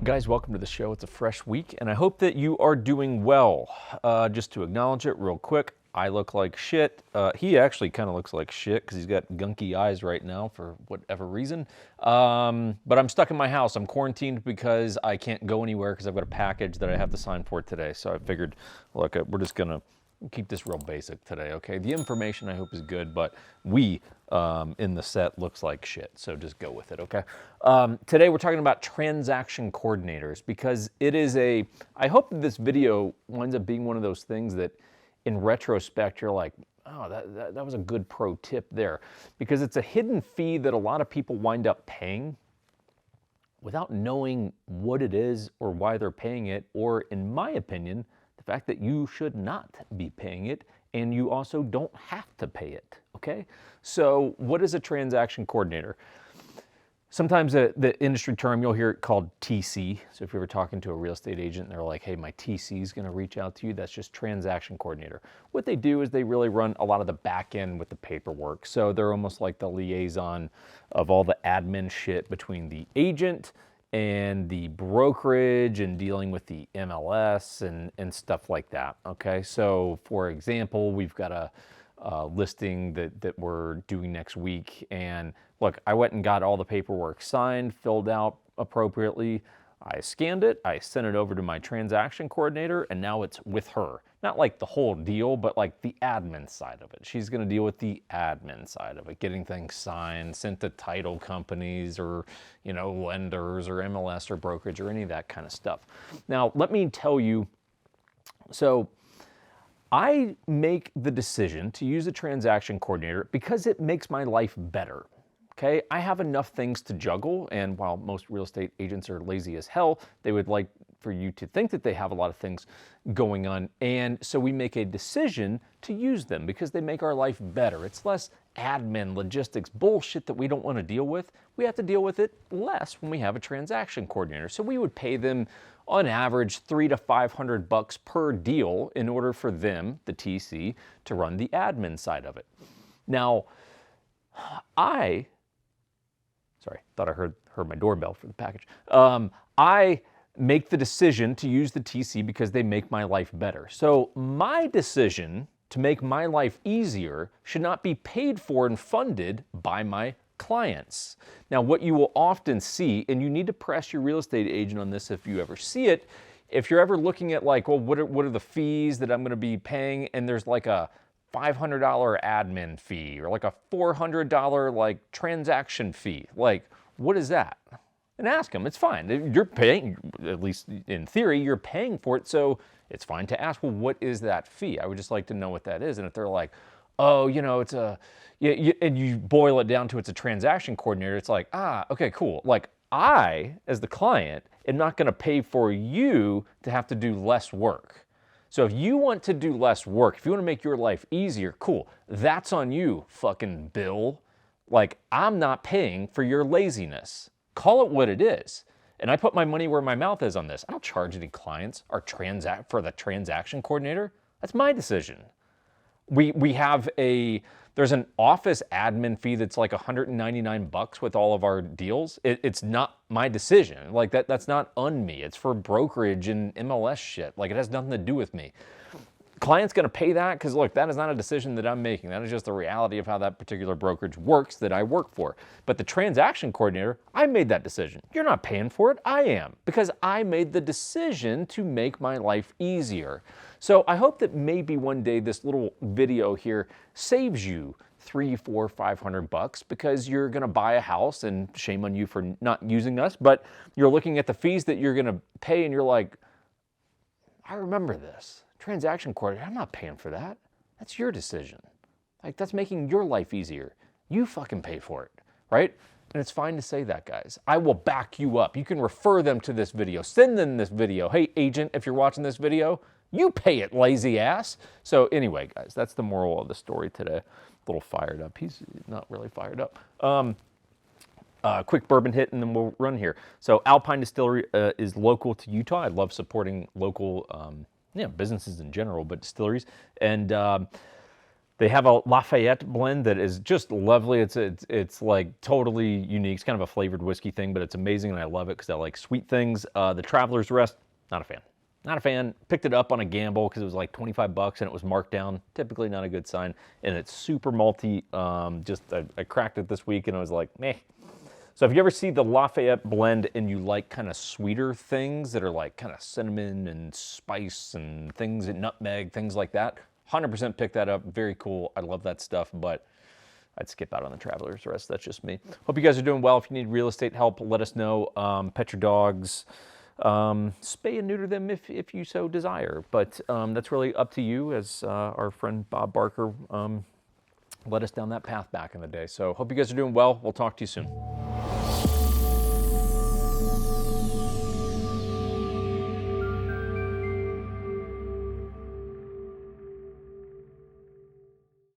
Guys, welcome to the show. It's a fresh week, and I hope that you are doing well. Just to acknowledge it real quick, I look like shit. He actually kind of looks like shit because he's got gunky eyes right now for whatever reason. But I'm stuck in my house. I'm quarantined because I can't go anywhere because I've got a package that I have to sign for today. So I figured, look, we're just going to keep this real basic today, okay? The information I hope is good, but we in the set looks like shit, so just go with it, okay? Today we're talking about transaction coordinators because it is I hope that this video winds up being one of those things that in retrospect you're like, oh, that was a good pro tip there, because it's a hidden fee that a lot of people wind up paying without knowing what it is or why they're paying it, or in my opinion, the fact that you should not be paying it, and you also don't have to pay it, okay? So what is a transaction coordinator? Sometimes the industry term, you'll hear it called TC. So if you're ever talking to a real estate agent and they're like, hey, my TC is gonna reach out to you, that's just transaction coordinator. What they do is they really run a lot of the back end with the paperwork. So they're almost like the liaison of all the admin shit between the agent and the brokerage and dealing with the MLS and stuff like that, okay? So for example, we've got a listing that we're doing next week, and look, I went and got all the paperwork signed, filled out appropriately. I scanned it, I sent it over to my transaction coordinator, and now it's with her. Not like the whole deal, but like the admin side of it. She's gonna deal with the admin side of it, getting things signed, sent to title companies or, you know, lenders or MLS or brokerage or any of that kind of stuff. Now, let me tell you, so I make the decision to use a transaction coordinator because it makes my life better. Okay, I have enough things to juggle, and while most real estate agents are lazy as hell, they would like for you to think that they have a lot of things going on, and so we make a decision to use them because they make our life better. It's less admin, logistics, bullshit that we don't want to deal with. We have to deal with it less when we have a transaction coordinator. So we would pay them on average $300 to $500 per deal in order for them, the TC, to run the admin side of it. Now, sorry, thought I heard my doorbell for the package. I make the decision to use the TC because they make my life better. So my decision to make my life easier should not be paid for and funded by my clients. Now, what you will often see, and you need to press your real estate agent on this if you ever see it, if you're ever looking at like, well, what are the fees that I'm gonna be paying, and there's like a $500 admin fee or like a $400 like transaction fee. Like, what is that? And ask them. It's fine. You're paying, at least in theory, you're paying for it, so it's fine to ask, well, what is that fee? I would just like to know what that is. And if they're like, oh, you know, it's and you boil it down to it's a transaction coordinator, it's like, okay, cool. Like, I, as the client, am not gonna pay for you to have to do less work. So if you want to do less work, if you want to make your life easier, cool. That's on you, fucking Bill. Like, I'm not paying for your laziness. Call it what it is. And I put my money where my mouth is on this. I don't charge any clients or for the transaction coordinator. That's my decision. We have there's an office admin fee that's like $199 with all of our deals. It's not my decision. Like that's not on me. It's for brokerage and MLS shit. Like, it has nothing to do with me. Client's gonna pay that because look, that is not a decision that I'm making. That is just the reality of how that particular brokerage works that I work for. But the transaction coordinator, I made that decision. You're not paying for it, I am, because I made the decision to make my life easier. So I hope that maybe one day this little video here saves you $300, $400, $500 because you're gonna buy a house, and shame on you for not using us, but you're looking at the fees that you're gonna pay and you're like, I remember this. Transaction coordinator, I'm not paying for that. That's your decision. Like, that's making your life easier. You fucking pay for it, right? And it's fine to say that, guys. I will back you up. You can refer them to this video. Send them this video. Hey, agent, if you're watching this video, you pay it, lazy ass. So anyway, guys, that's the moral of the story today. A little fired up. He's not really fired up. Quick bourbon hit, and then we'll run here. So Alpine Distillery is local to Utah. I love supporting local businesses in general, but distilleries. And They have a Lafayette blend that is just lovely. It's like totally unique. It's kind of a flavored whiskey thing, but it's amazing and I love it because I like sweet things. The Traveler's Rest, not a fan. Not a fan. Picked it up on a gamble because it was like 25 bucks and it was marked down. Typically not a good sign. And it's super malty. I cracked it this week and I was like, meh. So if you ever see the Lafayette blend and you like kind of sweeter things that are like kind of cinnamon and spice and things and nutmeg, things like that, 100% pick that up. Very cool. I love that stuff, but I'd skip out on the Traveler's Rest. That's just me. Hope you guys are doing well. If you need real estate help, let us know. Pet your dogs. Spay and neuter them if you so desire. But that's really up to you, as our friend Bob Barker led us down that path back in the day. So hope you guys are doing well. We'll talk to you soon.